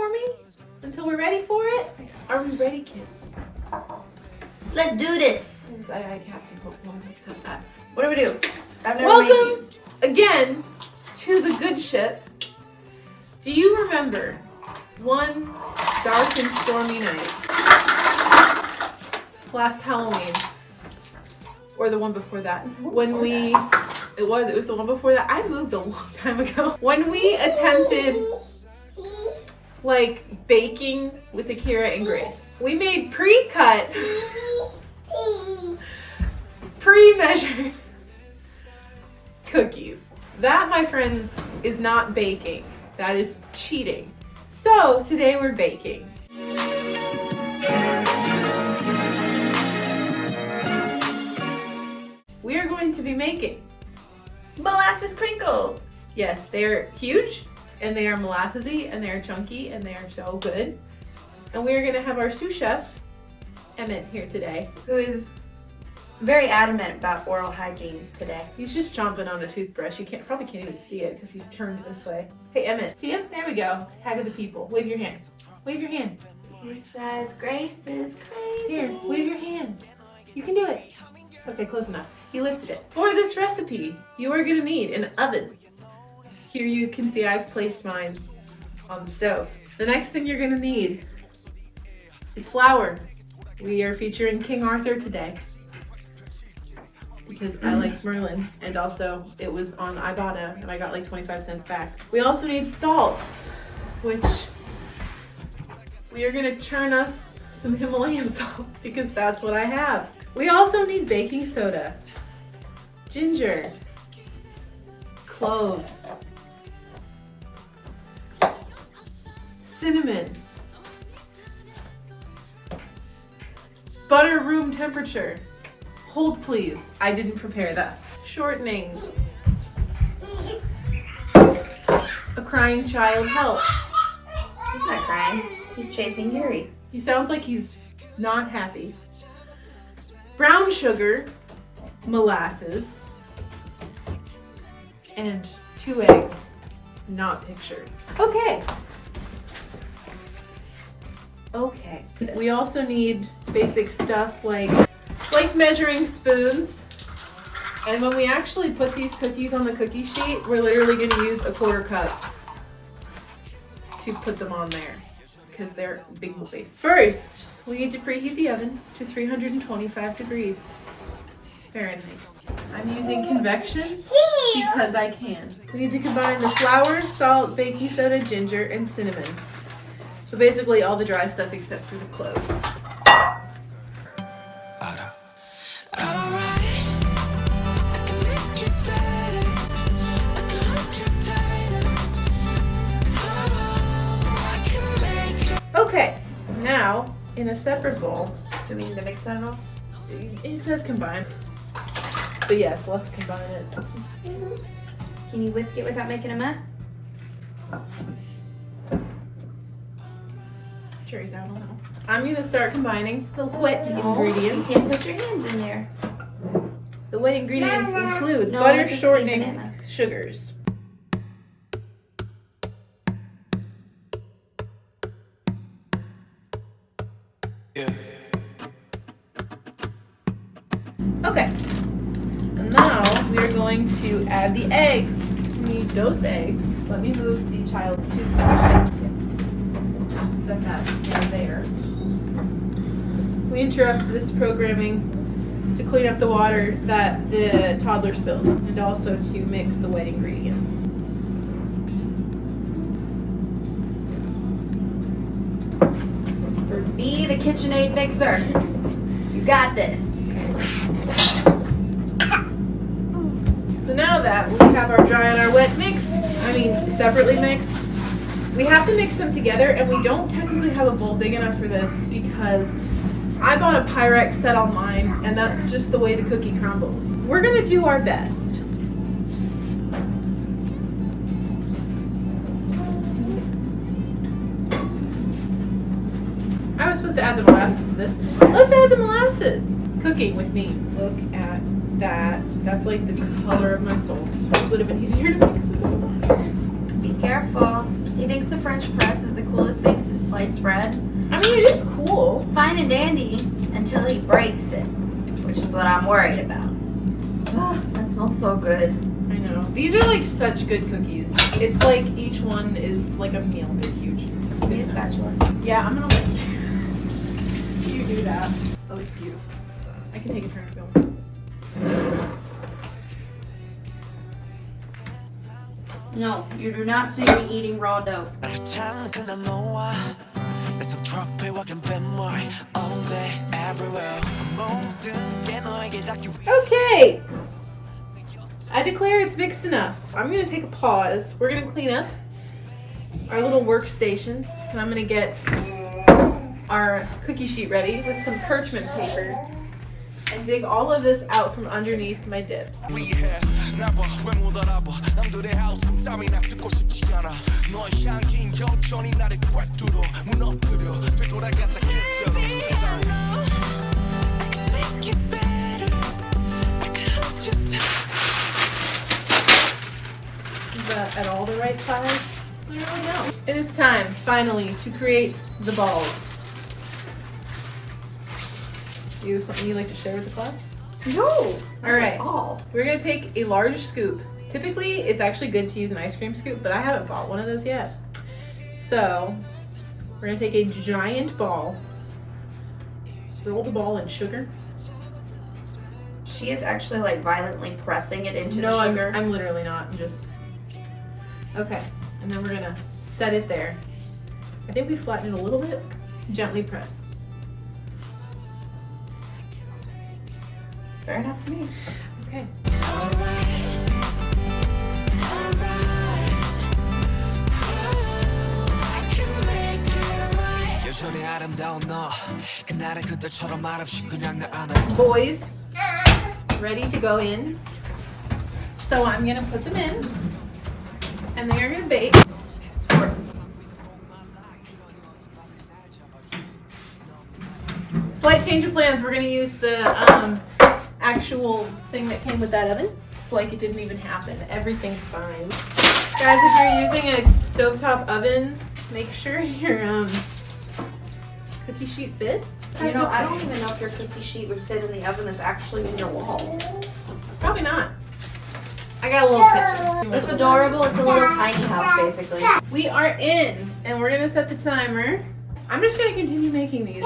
for me until we're ready for it? Are we ready, kids? Let's do this. I Captain Hope won't accept that. What do we do? I've never made Welcome these. again to the good ship. Do you remember one dark and stormy night last Halloween, or the one before that, when we? It was the one before that. I moved a long time ago. When we attempted like baking with Akira and Grace, we made pre-cut, pre-measured cookies. That, my friends, is not baking. That is cheating. So today we're baking. We are going to be making Molasses Crinkles. Yes, they're huge and they are molassesy and they are chunky and they are so good. And we are going to have our sous chef, Emmett, here today. Who is very adamant about oral hygiene today. He's just chomping on a toothbrush. You probably can't even see it because he's turned this way. Hey, Emmett, see him? There we go. Hi to the people. Wave your hand. Wave your hand. He says Grace is crazy. Here, wave your hand. You can do it. Okay, close enough. He lifted it. For this recipe, you are gonna need an oven. Here you can see I've placed mine on the stove. The next thing you're gonna need is flour. We are featuring King Arthur today because I like Merlin, and also it was on Ibotta and I got like 25 cents back. We also need salt, which we are gonna churn us some Himalayan salt because that's what I have. We also need baking soda, ginger, cloves, cinnamon, butter room temperature. Hold please, I didn't prepare that. Shortening. A crying child helps. He's not crying. He's chasing Yuri. He sounds like he's not happy. Brown sugar, molasses, and 2 eggs, not pictured. Okay. We also need basic stuff like measuring spoons. And when we actually put these cookies on the cookie sheet, we're literally going to use a 1/4 cup to put them on there because they're big boys. First, we need to preheat the oven to 325 degrees Fahrenheit. I'm using convection because I can. We need to combine the flour, salt, baking soda, ginger, and cinnamon. So basically all the dry stuff except for the cloves. Okay, now in a separate bowl. Do we need to mix that at all? It says combine. But yes, let's combine it. Can you whisk it without making a mess? Cherries out, I don't know. I'm gonna start combining the wet ingredients. You can't put your hands in there. The wet ingredients include No, butter, just leave shortening, banana. sugars. Okay, and now we are going to add the eggs. We need those eggs. Let me move the child's toothbrush. Just set that there. We interrupt this programming to clean up the water that the toddler spilled and also to mix the wet ingredients. Be the KitchenAid mixer. You got this. So now that we have our dry and our wet mixed, separately mixed, we have to mix them together, and we don't technically have a bowl big enough for this because I bought a Pyrex set online, and that's just the way the cookie crumbles. We're gonna do our best. I was supposed to add the molasses to this. Let's add the molasses. Cooking with me. Look at that. That's like the color of my soul. This would have been easier to mix with the molasses. Be careful. He thinks the French press is the coolest thing since sliced bread. I mean, it is cool. Fine and dandy until he breaks it, which is what I'm worried about. Oh, that smells so good. I know. These are like such good cookies. It's like each one is like a meal. They're huge. Give me a spatula. Yeah, I'm gonna let you do that. Oh, it's beautiful. I can take a turn film. No, you do not see me eating raw dough. Okay! I declare it's mixed enough. I'm gonna take a pause. We're gonna clean up our little workstation, and I'm gonna get our cookie sheet ready with some parchment paper and dig all of this out from underneath my dips. Is that at all the right size? I don't really know. It is time, finally, to create the balls. You have something you'd like to share with the class? No. All right. All. We're gonna take a large scoop. Typically, it's actually good to use an ice cream scoop, but I haven't bought one of those yet. So, we're gonna take a giant ball, roll the ball in sugar. She is actually like violently pressing it into No, the sugar. I'm literally not. I'm just. Okay, and then we're gonna set it there. I think we flatten it a little bit. Gently press. Fair enough for me. Okay. Boys, ready to go in. So I'm gonna put them in, and they are gonna bake. Slight change of plans. We're gonna use the actual thing that came with that oven. It's like it didn't even happen. Everything's fine. Guys, if you're using a stovetop oven, make sure your cookie sheet fits. You know, I don't even know if your cookie sheet would fit in the oven that's actually in your wall. Probably not. I got a little kitchen. It's adorable. It's a little tiny house, basically. We are in, and we're gonna set the timer. I'm just gonna continue making these.